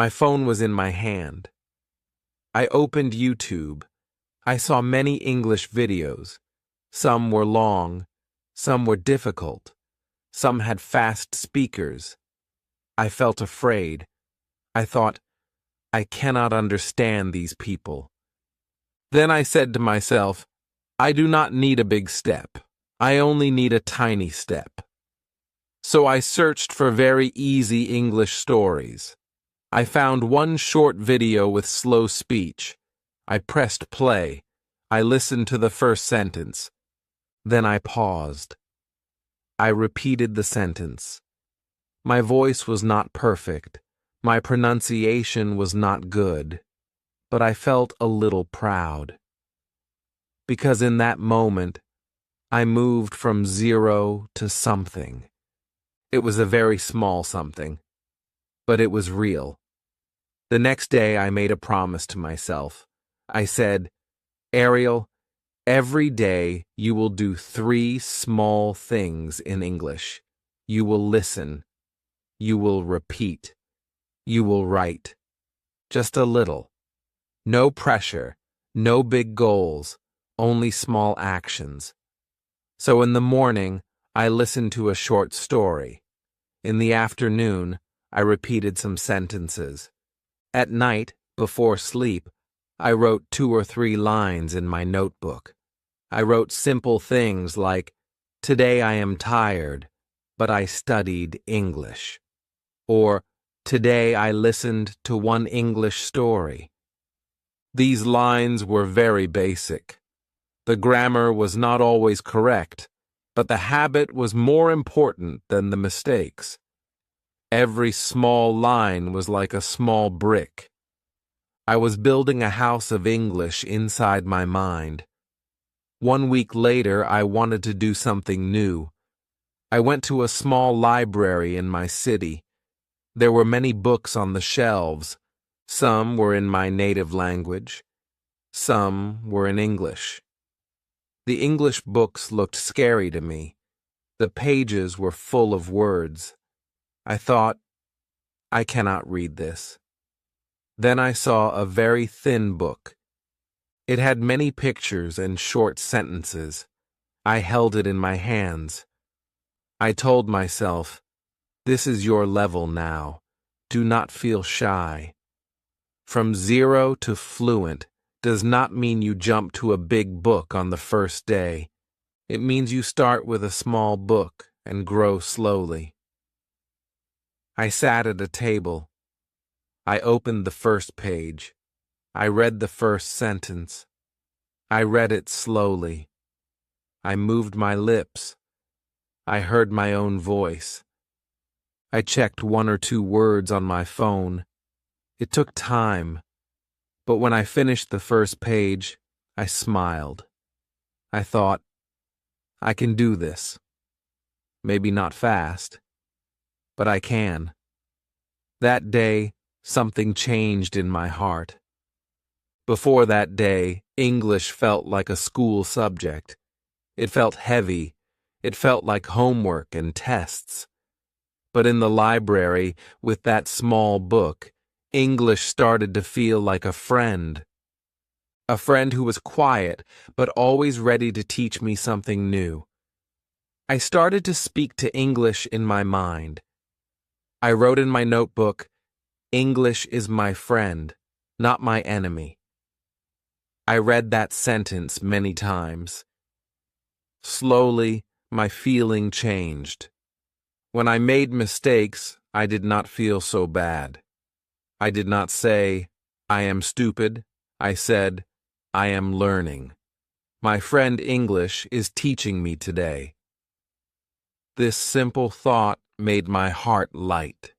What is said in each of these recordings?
My phone was in my hand. I opened YouTube. I saw many English videos. Some were long, some were difficult, some had fast speakers. I felt afraid. I thought, I cannot understand these people. Then I said to myself, I do not need a big step. I only need a tiny step. So I searched for very easy English stories. I found one short video with slow speech. I pressed play. I listened to the first sentence. Then I paused. I repeated the sentence. My voice was not perfect. My pronunciation was not good. But I felt a little proud. Because in that moment, I moved from zero to something. It was a very small something, but it was real. The next day I made a promise to myself. I said, Ariel, every day you will do 3 small things in English. You will listen. You will repeat. You will write. Just a little. No pressure, no big goals, only small actions. So in the morning, I listened to a short story. In the afternoon, I repeated some sentences. At night, before sleep, I wrote 2 or 3 lines in my notebook. I wrote simple things like, Today I am tired, but I studied English. Or, Today I listened to one English story. These lines were very basic. The grammar was not always correct, but the habit was more important than the mistakes. Every small line was like a small brick. I was building a house of English inside my mind. 1 week later, I wanted to do something new. I went to a small library in my city. There were many books on the shelves. Some were in my native language. Some were in English. The English books looked scary to me. The pages were full of words. I thought, I cannot read this. Then I saw a very thin book. It had many pictures and short sentences. I held it in my hands. I told myself, this is your level now. Do not feel shy. From 0 to fluent does not mean you jump to a big book on the first day. It means you start with a small book and grow slowly. I sat at a table. I opened the first page. I read the first sentence. I read it slowly. I moved my lips. I heard my own voice. I checked 1 or 2 words on my phone. It took time, but when I finished the first page, I smiled. I thought, I can do this. Maybe not fast, but I can. That day, something changed in my heart. Before that day, English felt like a school subject. It felt heavy. It felt like homework and tests. But in the library, with that small book, English started to feel like a friend. A friend who was quiet, but always ready to teach me something new. I started to speak to English in my mind. I wrote in my notebook, English is my friend, not my enemy. I read that sentence many times. Slowly, my feeling changed. When I made mistakes, I did not feel so bad. I did not say, I am stupid. I said, I am learning. My friend English is teaching me today. This simple thought made my heart light.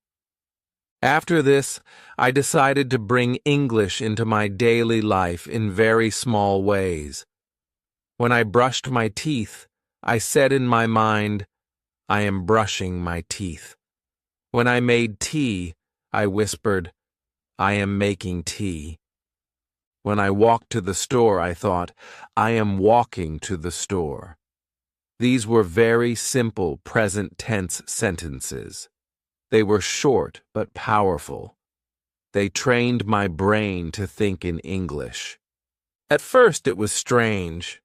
After this, I decided to bring English into my daily life in very small ways. When I brushed my teeth, I said in my mind, I am brushing my teeth. When I made tea, I whispered, I am making tea. When I walked to the store, I thought, I am walking to the store. These were very simple present tense sentences. They were short but powerful. They trained my brain to think in English. At first it was strange.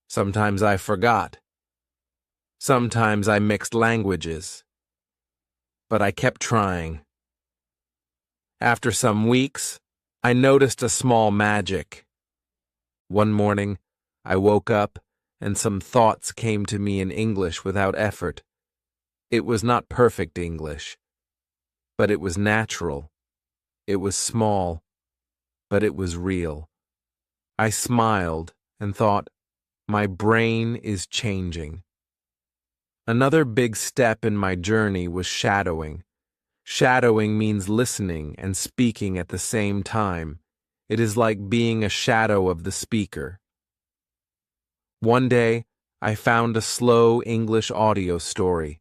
Sometimes I forgot. Sometimes I mixed languages. But I kept trying. After some weeks, I noticed a small magic. One morning, I woke up and some thoughts came to me in English without effort. It was not perfect English, but it was natural. It was small, but it was real. I smiled and thought, my brain is changing. Another big step in my journey was shadowing. Shadowing means listening and speaking at the same time. It is like being a shadow of the speaker. One day, I found a slow English audio story.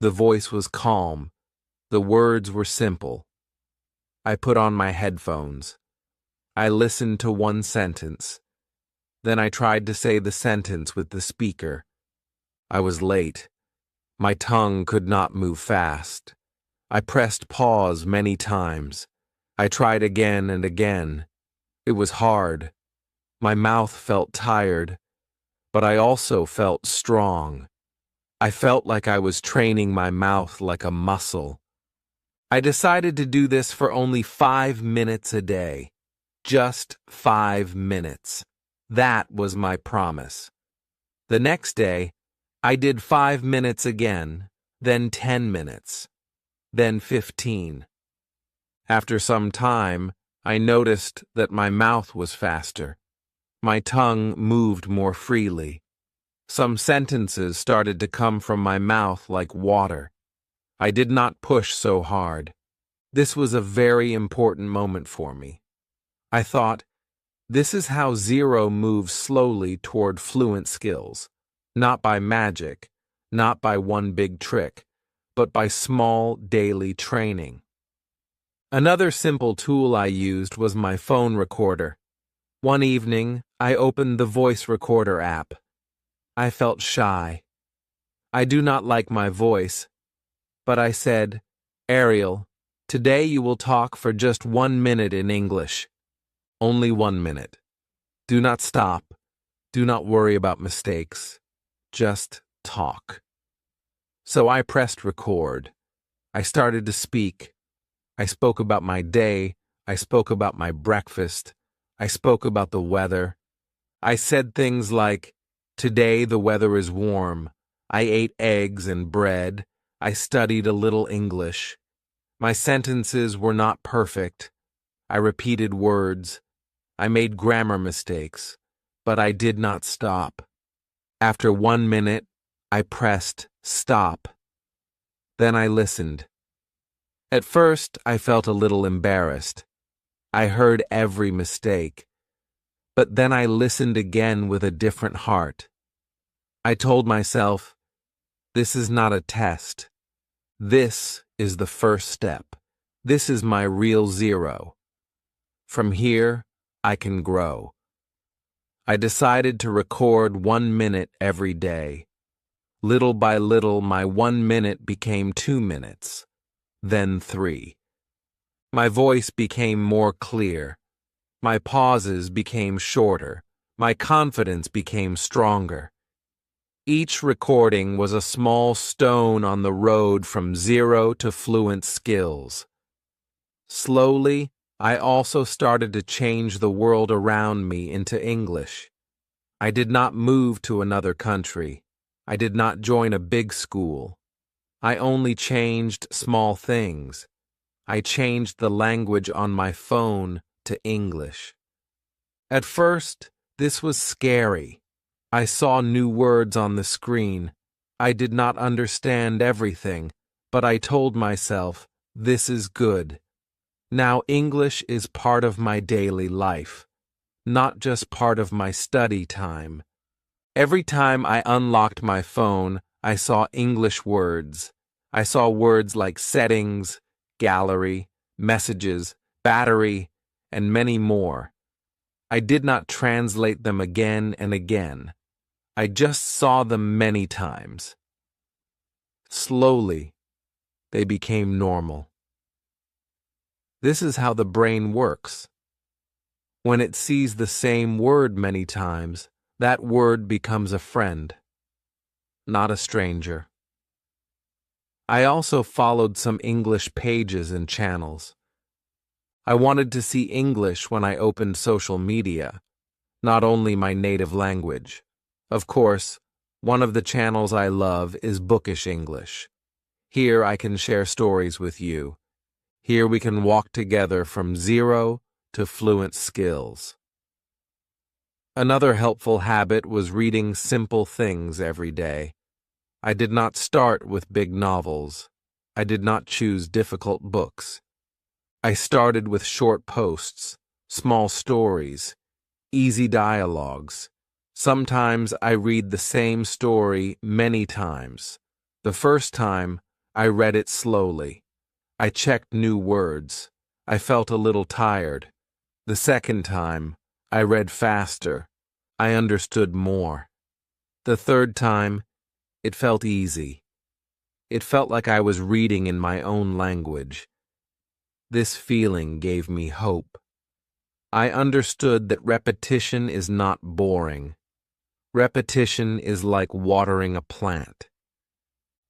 The voice was calm. The words were simple. I put on my headphones. I listened to one sentence. Then I tried to say the sentence with the speaker. I was late. My tongue could not move fast. I pressed pause many times. I tried again and again. It was hard. My mouth felt tired, but I also felt strong. I felt like I was training my mouth like a muscle. I decided to do this for only 5 minutes a day. Just 5 minutes. That was my promise. The next day, I did 5 minutes again, then 10 minutes, then 15. After some time, I noticed that my mouth was faster. My tongue moved more freely. Some sentences started to come from my mouth like water. I did not push so hard. This was a very important moment for me. I thought, this is how zero moves slowly toward fluent skills. Not by magic, not by one big trick, but by small daily training. Another simple tool I used was my phone recorder. One evening, I opened the voice recorder app. I felt shy. I do not like my voice, but I said, Ariel, today you will talk for just 1 minute in English. Only 1 minute. Do not stop. Do not worry about mistakes. Just talk. So I pressed record. I started to speak. I spoke about my day. I spoke about my breakfast. I spoke about the weather. I said things like, today the weather is warm. I ate eggs and bread. I studied a little English. My sentences were not perfect. I repeated words. I made grammar mistakes, but I did not stop. After 1 minute, I pressed stop. Then I listened. At first, I felt a little embarrassed. I heard every mistake. But then I listened again with a different heart. I told myself, this is not a test. This is the first step. This is my real zero. From here, I can grow. I decided to record 1 minute every day. Little by little, my 1 minute became 2 minutes, then 3. My voice became more clear. My pauses became shorter. My confidence became stronger. Each recording was a small stone on the road from zero to fluent skills. Slowly, I also started to change the world around me into English. I did not move to another country. I did not join a big school. I only changed small things. I changed the language on my phone to English. At first, this was scary. I saw new words on the screen. I did not understand everything, but I told myself, this is good. Now English is part of my daily life, not just part of my study time. Every time I unlocked my phone, I saw English words. I saw words like settings, gallery, messages, battery, and many more. I did not translate them again and again. I just saw them many times. Slowly, they became normal. This is how the brain works. When it sees the same word many times, that word becomes a friend, not a stranger. I also followed some English pages and channels. I wanted to see English when I opened social media, not only my native language. Of course, one of the channels I love is Bookish English. Here I can share stories with you. Here we can walk together from zero to fluent skills. Another helpful habit was reading simple things every day. I did not start with big novels. I did not choose difficult books. I started with short posts, small stories, easy dialogues. Sometimes I read the same story many times. The first time, I read it slowly. I checked new words. I felt a little tired. The second time, I read faster. I understood more. The third time, it felt easy. It felt like I was reading in my own language. This feeling gave me hope. I understood that repetition is not boring. Repetition is like watering a plant.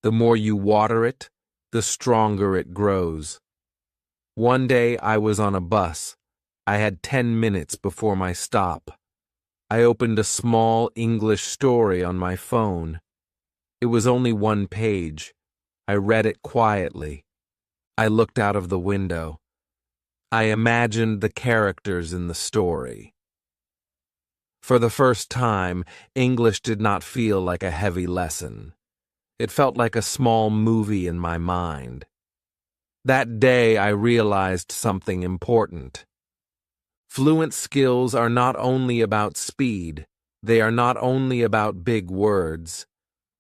The more you water it, the stronger it grows. One day I was on a bus. I had 10 minutes before my stop. I opened a small English story on my phone. It was only one page. I read it quietly. I looked out of the window. I imagined the characters in the story. For the first time, English did not feel like a heavy lesson. It felt like a small movie in my mind. That day I realized something important. Fluent skills are not only about speed. They are not only about big words.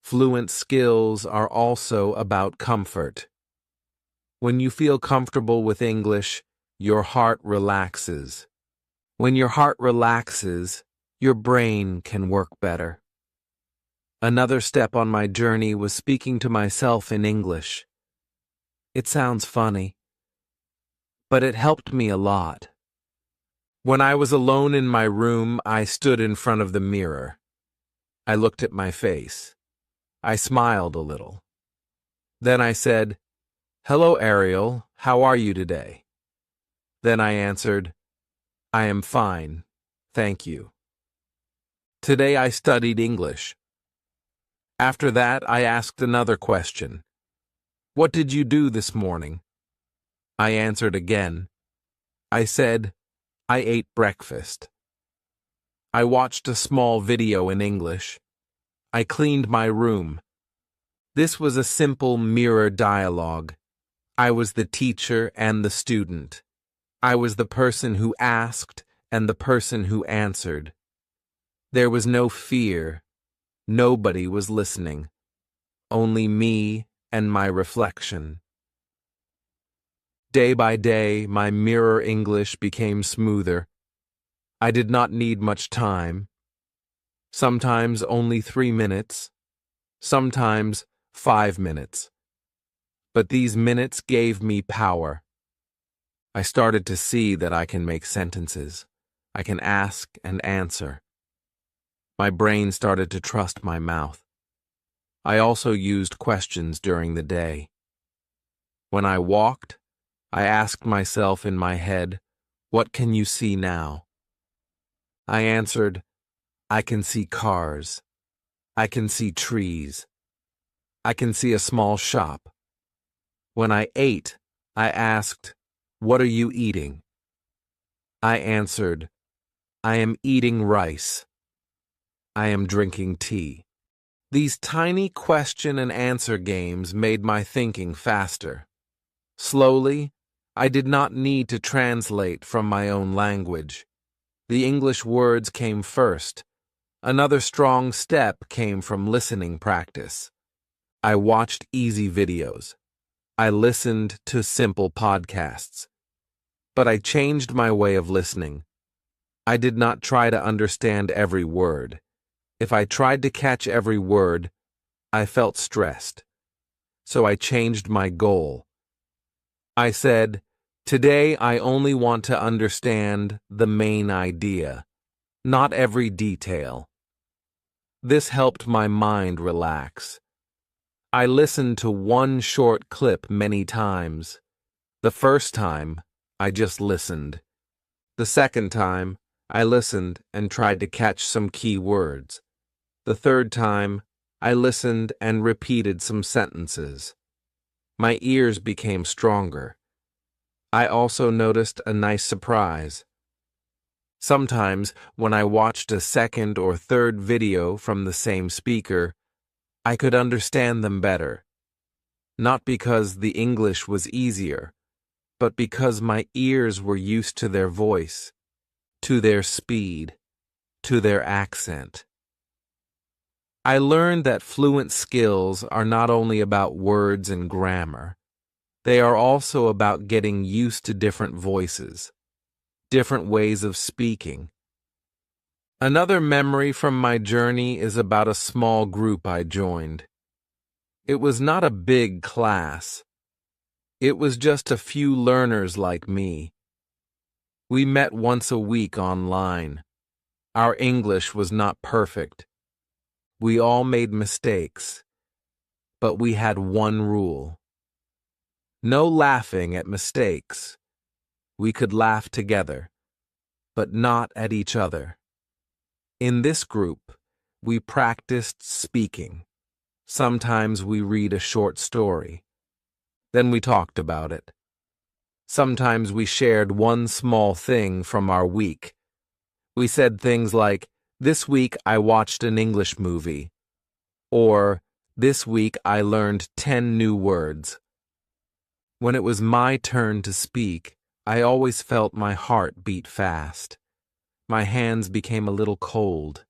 Fluent skills are also about comfort. When you feel comfortable with English, your heart relaxes. When your heart relaxes, your brain can work better. Another step on my journey was speaking to myself in English. It sounds funny, but it helped me a lot. When I was alone in my room, I stood in front of the mirror. I looked at my face. I smiled a little. Then I said, "Hello, Ariel. How are you today?" Then I answered, "I am fine. Thank you." Today I studied English. After that, I asked another question. "What did you do this morning?" I answered again. I said, "I ate breakfast." I watched a small video in English. I cleaned my room. This was a simple mirror dialogue. I was the teacher and the student. I was the person who asked and the person who answered. There was no fear. Nobody was listening. Only me and my reflection. Day by day, my mirror English became smoother. I did not need much time. Sometimes only 3 minutes. Sometimes 5 minutes. But these minutes gave me power. I started to see that I can make sentences. I can ask and answer. My brain started to trust my mouth. I also used questions during the day. When I walked, I asked myself in my head, "What can you see now?" I answered, "I can see cars. I can see trees. I can see a small shop." When I ate, I asked, "What are you eating?" I answered, "I am eating rice. I am drinking tea." These tiny question and answer games made my thinking faster. Slowly, I did not need to translate from my own language. The English words came first. Another strong step came from listening practice. I watched easy videos. I listened to simple podcasts. But I changed my way of listening. I did not try to understand every word. If I tried to catch every word, I felt stressed. So I changed my goal. I said, Today, I only want to understand the main idea, not every detail. This helped my mind relax. I listened to one short clip many times. The first time, I just listened. The second time, I listened and tried to catch some key words. The third time, I listened and repeated some sentences. My ears became stronger. I also noticed a nice surprise. Sometimes, when I watched a second or third video from the same speaker, I could understand them better. Not because the English was easier, but because my ears were used to their voice, to their speed, to their accent. I learned that fluent skills are not only about words and grammar. They are also about getting used to different voices, different ways of speaking. Another memory from my journey is about a small group I joined. It was not a big class. It was just a few learners like me. We met once a week online. Our English was not perfect. We all made mistakes, but we had one rule. No laughing at mistakes. We could laugh together, but not at each other. In this group, we practiced speaking. Sometimes we read a short story. Then we talked about it. Sometimes we shared one small thing from our week. We said things like, "This week I watched an English movie," or "This week I learned 10 new words." When it was my turn to speak, I always felt my heart beat fast. My hands became a little cold,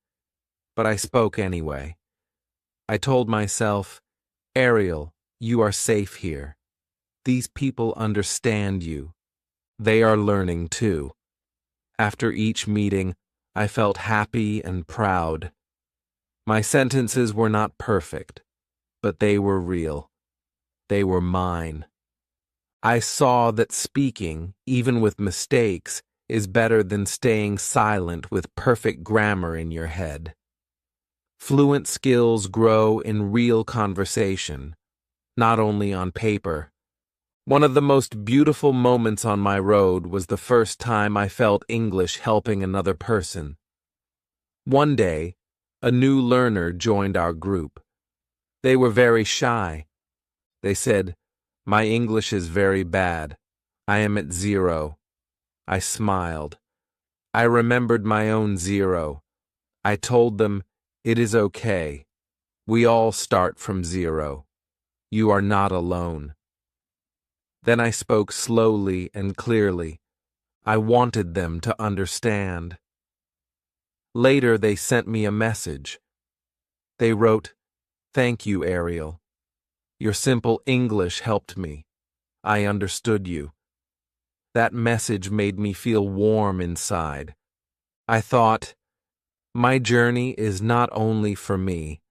but I spoke anyway. I told myself, "Ariel, you are safe here. These people understand you. They are learning too." After each meeting, I felt happy and proud. My sentences were not perfect, but they were real. They were mine. I saw that speaking, even with mistakes, is better than staying silent with perfect grammar in your head. Fluent skills grow in real conversation, not only on paper. One of the most beautiful moments on my road was the first time I felt English helping another person. One day, a new learner joined our group. They were very shy. They said, "My English is very bad. I am at 0. I smiled. I remembered my own 0. I told them, "It is okay. We all start from 0. You are not alone." Then I spoke slowly and clearly. I wanted them to understand. Later, they sent me a message. They wrote, "Thank you, Ariel. Your simple English helped me. I understood you." That message made me feel warm inside. I thought, my journey is not only for me.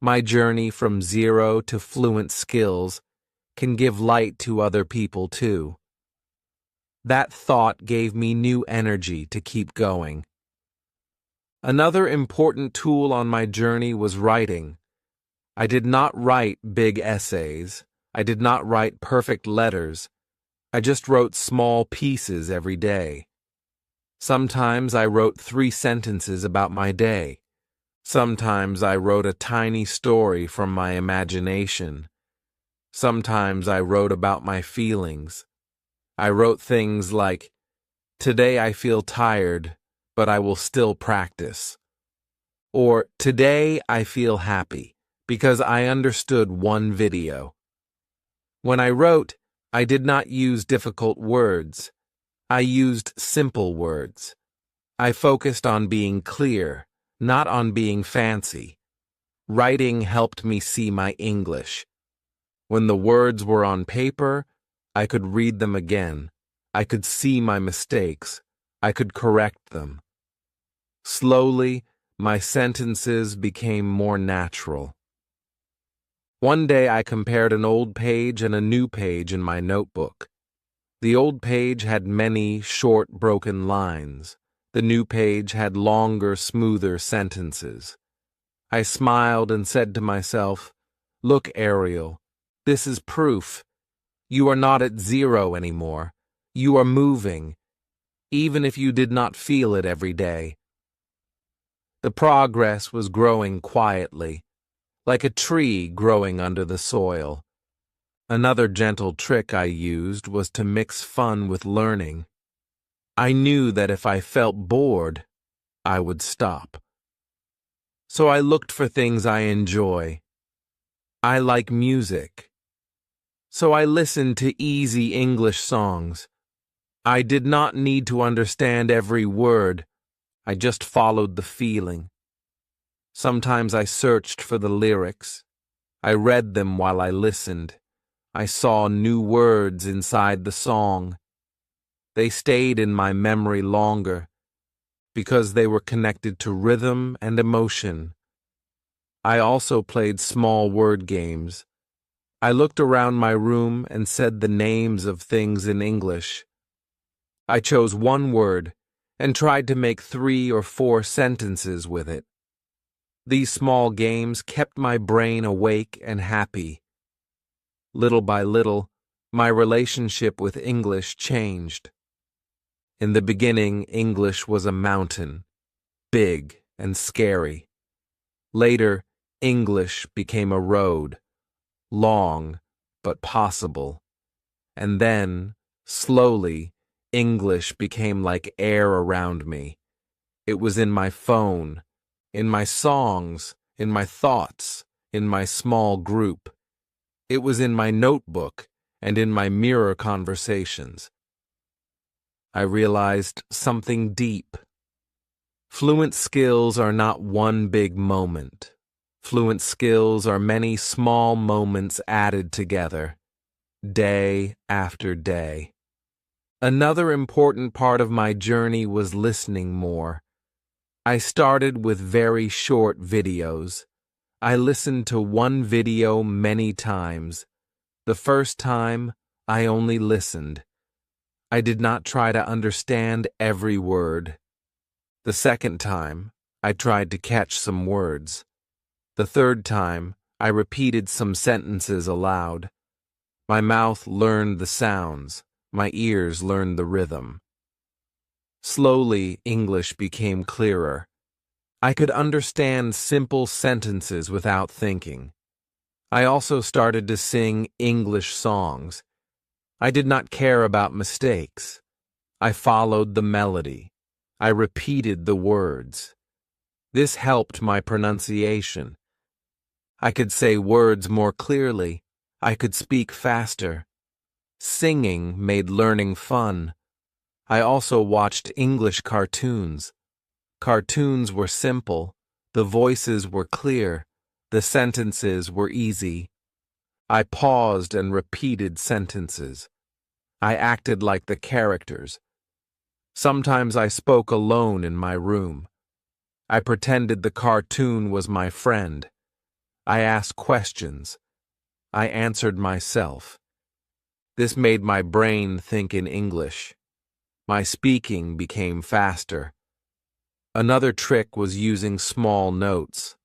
My journey from 0 to fluent skills can give light to other people too. That thought gave me new energy to keep going. Another important tool on my journey was writing. I did not write big essays. I did not write perfect letters. I just wrote small pieces every day. Sometimes I wrote 3 sentences about my day. Sometimes I wrote a tiny story from my imagination. Sometimes I wrote about my feelings. I wrote things like, "Today I feel tired, but I will still practice." Or, "Today I feel happy because I understood one video." When I wrote, I did not use difficult words. I used simple words. I focused on being clear, not on being fancy. Writing helped me see my English. When the words were on paper, I could read them again. I could see my mistakes. I could correct them. Slowly, my sentences became more natural. One day I compared an old page and a new page in my notebook. The old page had many short, broken lines. The new page had longer, smoother sentences. I smiled and said to myself, "Look, Ariel, this is proof. You are not at zero anymore. You are moving, even if you did not feel it every day." The progress was growing quietly, like a tree growing under the soil. Another gentle trick I used was to mix fun with learning. I knew that if I felt bored, I would stop. So I looked for things I enjoy. I like music. So I listened to easy English songs. I did not need to understand every word. I just followed the feeling. Sometimes I searched for the lyrics. I read them while I listened. I saw new words inside the song. They stayed in my memory longer because they were connected to rhythm and emotion. I also played small word games. I looked around my room and said the names of things in English. I chose one word and tried to make 3 or 4 sentences with it. These small games kept my brain awake and happy. Little by little, my relationship with English changed. In the beginning, English was a mountain, big and scary. Later, English became a road, long but possible. And then, slowly, English became like air around me. It was in my phone, in my songs, in my thoughts, in my small group. It was in my notebook and in my mirror conversations. I realized something deep. Fluent skills are not one big moment. Fluent skills are many small moments added together, day after day. Another important part of my journey was listening more. I started with very short videos. I listened to one video many times. The first time, I only listened. I did not try to understand every word. The second time, I tried to catch some words. The third time, I repeated some sentences aloud. My mouth learned the sounds. My ears learned the rhythm. Slowly, English became clearer. I could understand simple sentences without thinking. I also started to sing English songs. I did not care about mistakes. I followed the melody. I repeated the words. This helped my pronunciation. I could say words more clearly. I could speak faster. Singing made learning fun. I also watched English cartoons. Cartoons were simple. The voices were clear. The sentences were easy. I paused and repeated sentences. I acted like the characters. Sometimes I spoke alone in my room. I pretended the cartoon was my friend. I asked questions. I answered myself. This made my brain think in English. My speaking became faster. Another trick was using small notes.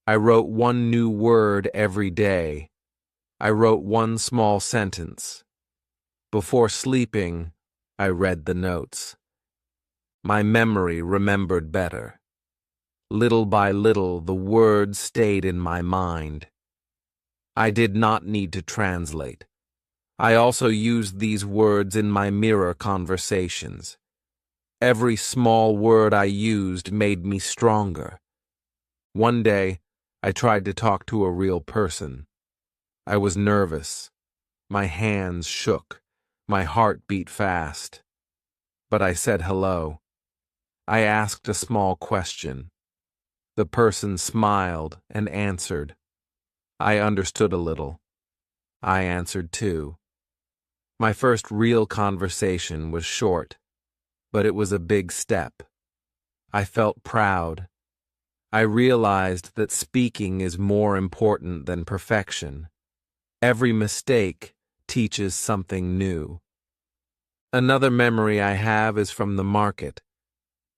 I wrote one new word every day. I wrote one small sentence. Before sleeping, I read the notes. My memory remembered better. Little by little, the words stayed in my mind. I did not need to translate. I also used these words in my mirror conversations. Every small word I used made me stronger. One day, I tried to talk to a real person. I was nervous. My hands shook. My heart beat fast. But I said hello. I asked a small question. The person smiled and answered. I understood a little. I answered too. My first real conversation was short, but it was a big step. I felt proud. I realized that speaking is more important than perfection. Every mistake teaches something new. Another memory I have is from the market.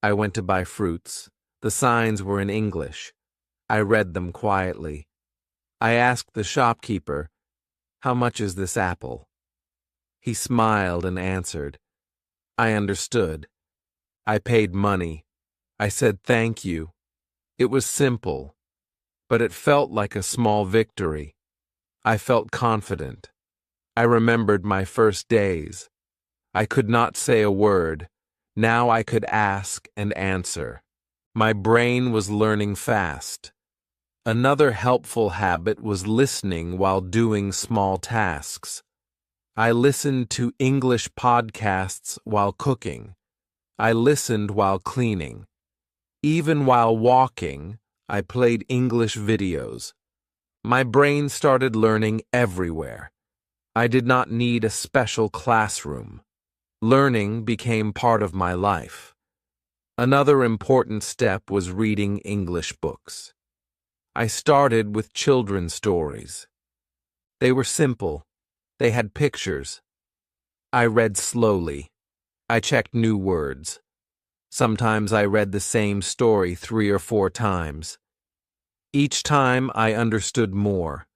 I went to buy fruits. The signs were in English. I read them quietly. I asked the shopkeeper, "How much is this apple?" He smiled and answered. I understood. I paid money. I said thank you. It was simple, but it felt like a small victory. I felt confident. I remembered my first days. I could not say a word. Now I could ask and answer. My brain was learning fast. Another helpful habit was listening while doing small tasks. I listened to English podcasts while cooking. I listened while cleaning. Even while walking, I played English videos. My brain started learning everywhere. I did not need a special classroom. Learning became part of my life. Another important step was reading English books. I started with children's stories. They were simple. They had pictures. I read slowly. I checked new words. Sometimes I read the same story 3 or 4 times. Each time I understood more.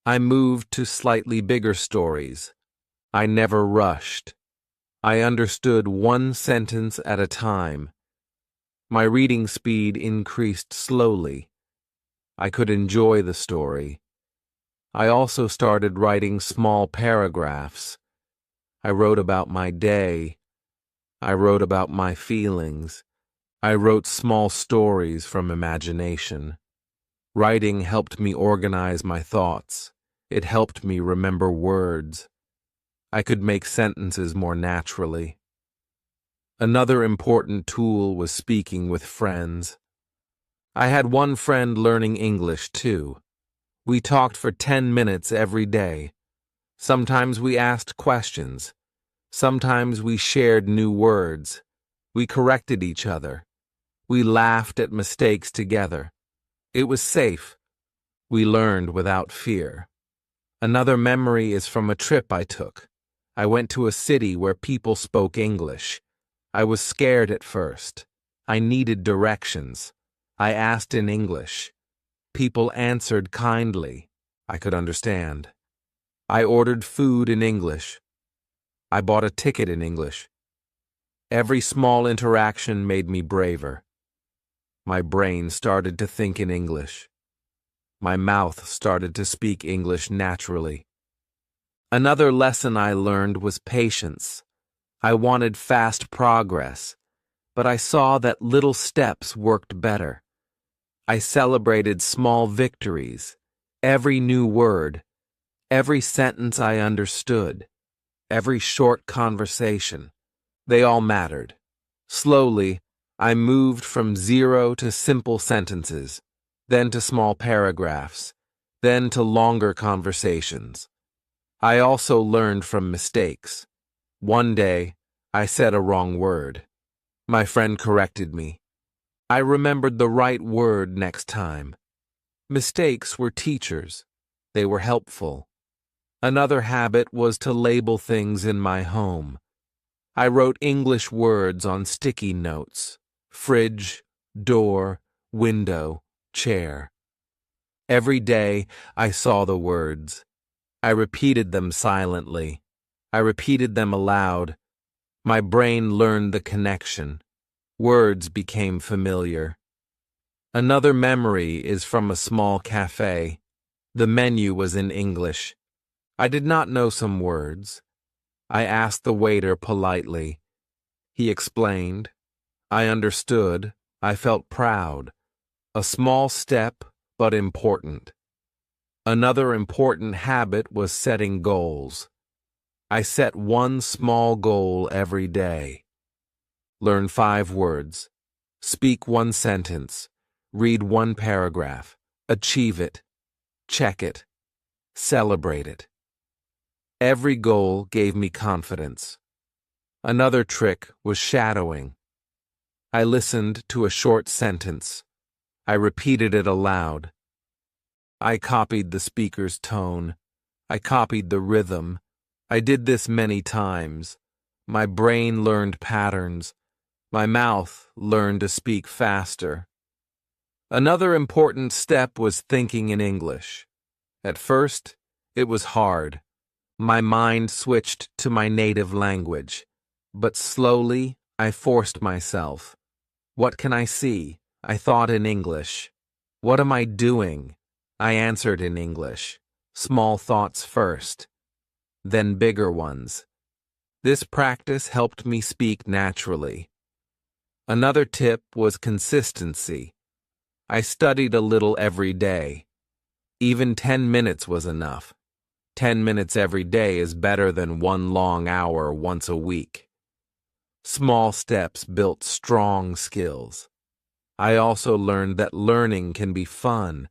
I moved to slightly bigger stories. I never rushed. I understood one sentence at a time. My reading speed increased slowly. I could enjoy the story. I also started writing small paragraphs. I wrote about my day. I wrote about my feelings. I wrote small stories from imagination. Writing helped me organize my thoughts. It helped me remember words. I could make sentences more naturally. Another important tool was speaking with friends. I had one friend learning English too. We talked for 10 minutes every day. Sometimes we asked questions. Sometimes we shared new words. We corrected each other. We laughed at mistakes together. It was safe. We learned without fear. Another memory is from a trip I took. I went to a city where people spoke English. I was scared at first. I needed directions. I asked in English. People answered kindly. I could understand. I ordered food in English. I bought a ticket in English. Every small interaction made me braver. My brain started to think in English. My mouth started to speak English naturally. Another lesson I learned was patience. I wanted fast progress, but I saw that little steps worked better. I celebrated small victories, every new word, every sentence I understood, every short conversation. They all mattered. Slowly, I moved from 0 to simple sentences, then to small paragraphs, then to longer conversations. I also learned from mistakes. One day, I said a wrong word. My friend corrected me. I remembered the right word next time. Mistakes were teachers. They were helpful. Another habit was to label things in my home. I wrote English words on sticky notes: fridge, door, window, chair. Every day I saw the words. I repeated them silently. I repeated them aloud. My brain learned the connection. Words became familiar. Another memory is from a small cafe. The menu was in English. I did not know some words. I asked the waiter politely. He explained. I understood. I felt proud. A small step, but important. Another important habit was setting goals. I set one small goal every day. Learn 5 words. Speak 1 sentence. Read 1 paragraph. Achieve it. Check it. Celebrate it. Every goal gave me confidence. Another trick was shadowing. I listened to a short sentence. I repeated it aloud. I copied the speaker's tone. I copied the rhythm. I did this many times. My brain learned patterns. My mouth learned to speak faster. Another important step was thinking in English. At first, it was hard. My mind switched to my native language. But slowly, I forced myself. What can I see? I thought in English. What am I doing? I answered in English. Small thoughts first, then bigger ones. This practice helped me speak naturally. Another tip was consistency. I studied a little every day. Even 10 minutes was enough. 10 minutes every day is better than one long hour once a week. Small steps built strong skills. I also learned that learning can be fun.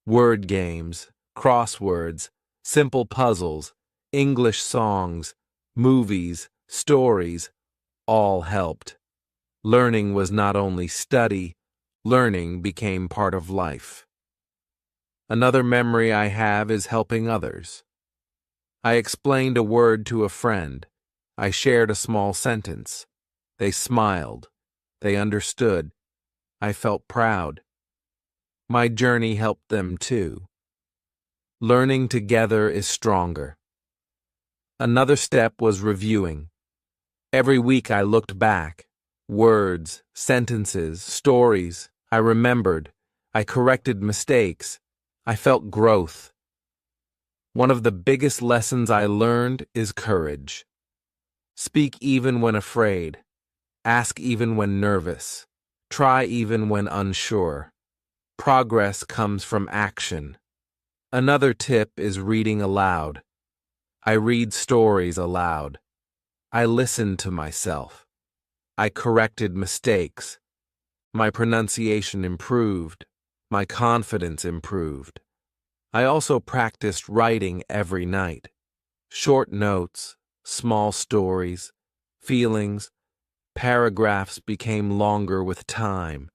Word games, crosswords, simple puzzles, English songs, movies, stories, all helped. Learning was not only study, learning became part of life. Another memory I have is helping others. I explained a word to a friend. I shared a small sentence. They smiled. They understood. I felt proud. My journey helped them too. Learning together is stronger. Another step was reviewing. Every week I looked back. Words, sentences, stories. I remembered. I corrected mistakes. I felt growth. One of the biggest lessons I learned is courage. Speak even when afraid. Ask even when nervous. Try even when unsure. Progress comes from action. Another tip is reading aloud. I read stories aloud. I listened to myself. I corrected mistakes. My pronunciation improved. My confidence improved. I also practiced writing every night. Short notes, small stories, feelings, paragraphs became longer with time.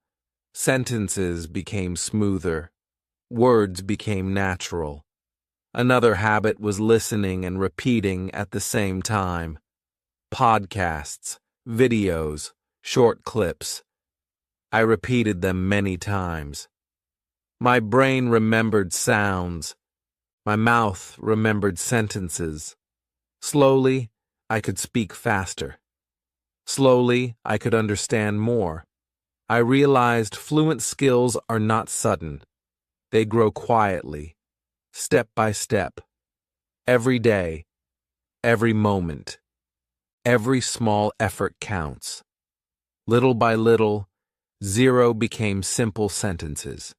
Sentences became smoother. Words became natural. Another habit was listening and repeating at the same time. Podcasts, videos, short clips. I repeated them many times. My brain remembered sounds. My mouth remembered sentences. Slowly, I could speak faster. Slowly, I could understand more. I realized fluent skills are not sudden. They grow quietly, step by step, every day, every moment. Every small effort counts. Little by little, zero became simple sentences.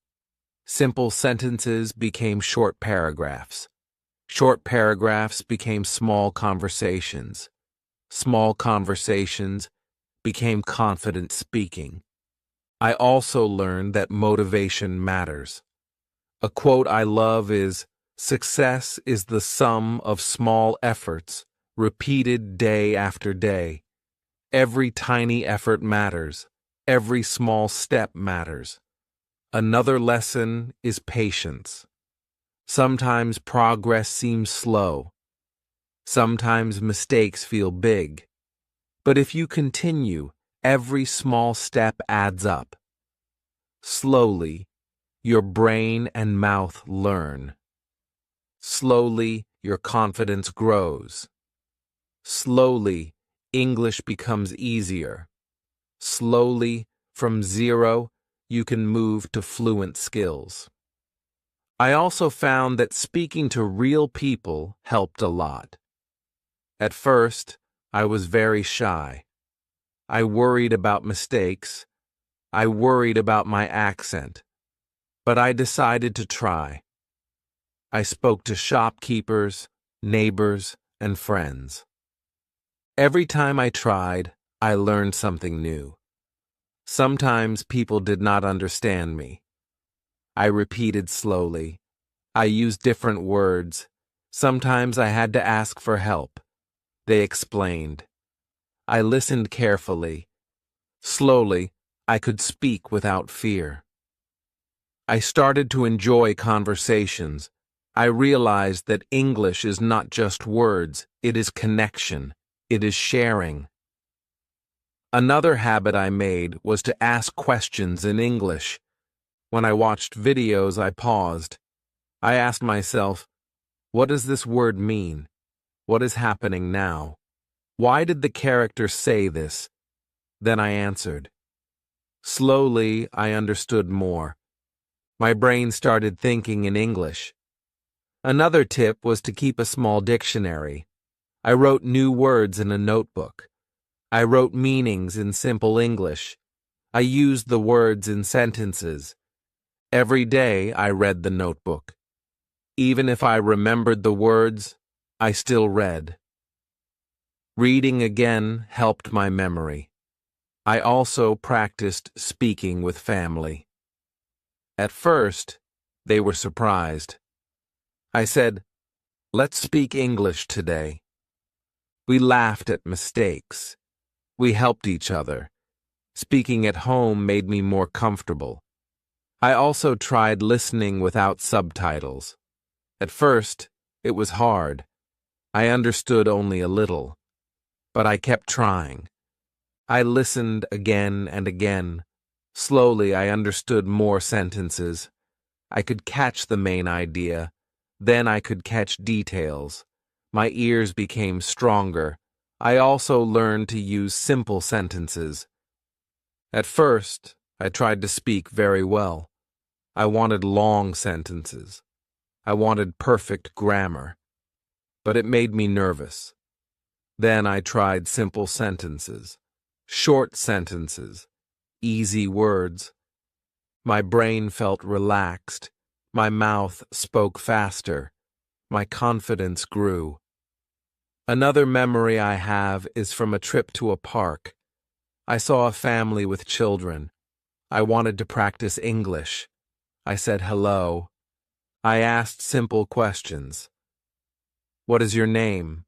Simple sentences became short paragraphs. Short paragraphs became small conversations. Small conversations became confident speaking. I also learned that motivation matters. A quote I love is, "Success is the sum of small efforts, repeated day after day. Every tiny effort matters. Every small step matters." Another lesson is patience. Sometimes progress seems slow. Sometimes mistakes feel big. But if you continue, every small step adds up. Slowly, your brain and mouth learn. Slowly, your confidence grows. Slowly, English becomes easier. Slowly, from zero, you can move to fluent skills. I also found that speaking to real people helped a lot. At first, I was very shy. I worried about mistakes. I worried about my accent. But I decided to try. I spoke to shopkeepers, neighbors, and friends. Every time I tried, I learned something new. Sometimes people did not understand me. I repeated slowly. I used different words. Sometimes I had to ask for help. They explained. I listened carefully. Slowly, I could speak without fear. I started to enjoy conversations. I realized that English is not just words, it is connection. It is sharing. Another habit I made was to ask questions in English. When I watched videos, I paused. I asked myself, what does this word mean? What is happening now? Why did the character say this? Then I answered. Slowly, I understood more. My brain started thinking in English. Another tip was to keep a small dictionary. I wrote new words in a notebook. I wrote meanings in simple English. I used the words in sentences. Every day I read the notebook. Even if I remembered the words, I still read. Reading again helped my memory. I also practiced speaking with family. At first, they were surprised. I said, let's speak English today. We laughed at mistakes. We helped each other. Speaking at home made me more comfortable. I also tried listening without subtitles. At first, it was hard. I understood only a little. But I kept trying. I listened again and again. Slowly, I understood more sentences. I could catch the main idea. Then I could catch details. My ears became stronger. I also learned to use simple sentences. At first, I tried to speak very well. I wanted long sentences. I wanted perfect grammar. But it made me nervous. Then I tried simple sentences, short sentences, easy words. My brain felt relaxed. My mouth spoke faster. My confidence grew. Another memory I have is from a trip to a park. I saw a family with children. I wanted to practice English. I said hello. I asked simple questions. What is your name?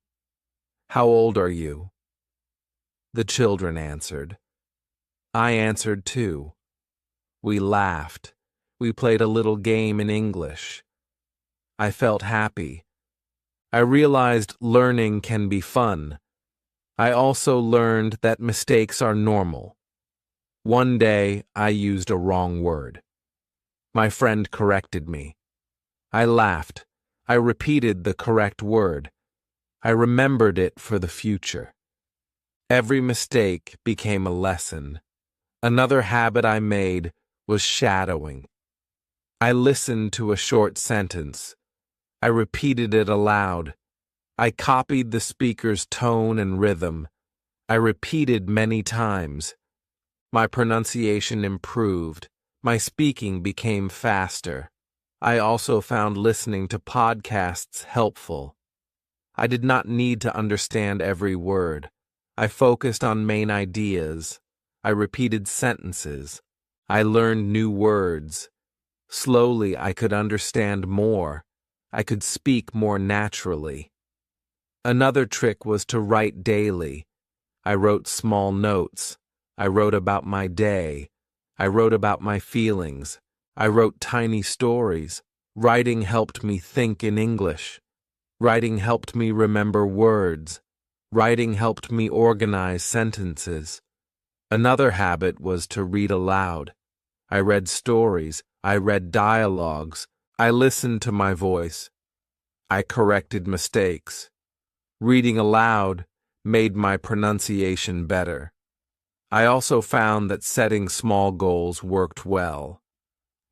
How old are you? The children answered. I answered too. We laughed. We played a little game in English. I felt happy. I realized learning can be fun. I also learned that mistakes are normal. One day, I used a wrong word. My friend corrected me. I laughed. I repeated the correct word. I remembered it for the future. Every mistake became a lesson. Another habit I made was shadowing. I listened to a short sentence. I repeated it aloud. I copied the speaker's tone and rhythm. I repeated many times. My pronunciation improved. My speaking became faster. I also found listening to podcasts helpful. I did not need to understand every word. I focused on main ideas. I repeated sentences. I learned new words. Slowly, I could understand more. I could speak more naturally. Another trick was to write daily. I wrote small notes. I wrote about my day. I wrote about my feelings. I wrote tiny stories. Writing helped me think in English. Writing helped me remember words. Writing helped me organize sentences. Another habit was to read aloud. I read stories. I read dialogues. I listened to my voice. I corrected mistakes. Reading aloud made my pronunciation better. I also found that setting small goals worked well.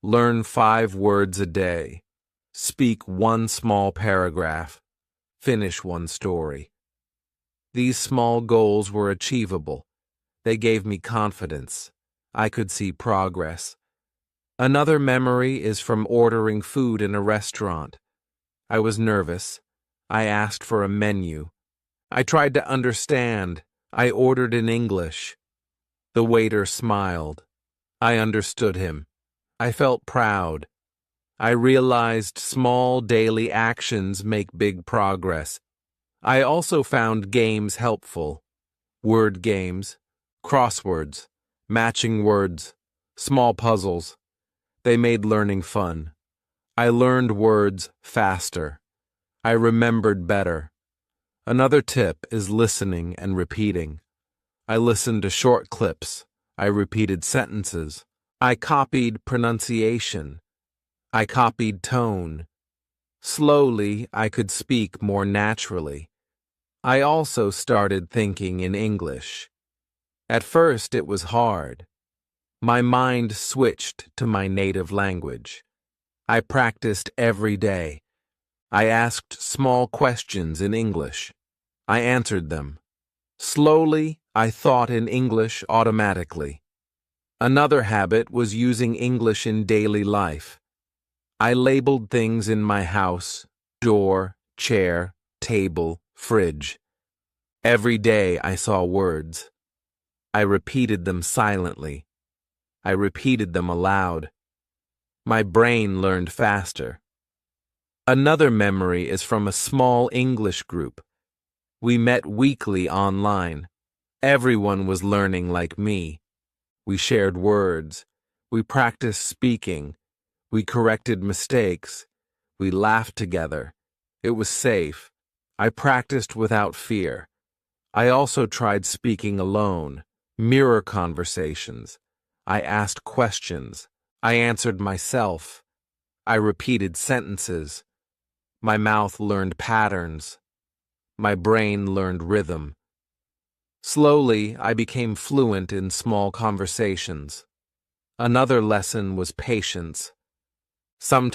Learn 5 words a day. Speak 1 small paragraph. Finish 1 story. These small goals were achievable. They gave me confidence. I could see progress. Another memory is from ordering food in a restaurant. I was nervous. I asked for a menu. I tried to understand. I ordered in English. The waiter smiled. I understood him. I felt proud. I realized small daily actions make big progress. I also found games helpful. Word games, crosswords, matching words, small puzzles. They made learning fun. I learned words faster. I remembered better. Another tip is listening and repeating. I listened to short clips. I repeated sentences. I copied pronunciation. I copied tone. Slowly, I could speak more naturally. I also started thinking in English. At first, it was hard. My mind switched to my native language. I practiced every day. I asked small questions in English. I answered them. Slowly, I thought in English automatically. Another habit was using English in daily life. I labeled things in my house: door, chair, table, fridge. Every day I saw words. I repeated them silently. I repeated them aloud. My brain learned faster. Another memory is from a small English group. We met weekly online. Everyone was learning like me. We shared words. We practiced speaking. We corrected mistakes. We laughed together. It was safe. I practiced without fear. I also tried speaking alone, mirror conversations. I asked questions. I answered myself. I repeated sentences. My mouth learned patterns. My brain learned rhythm. Slowly, I became fluent in small conversations. Another lesson was patience. Sometimes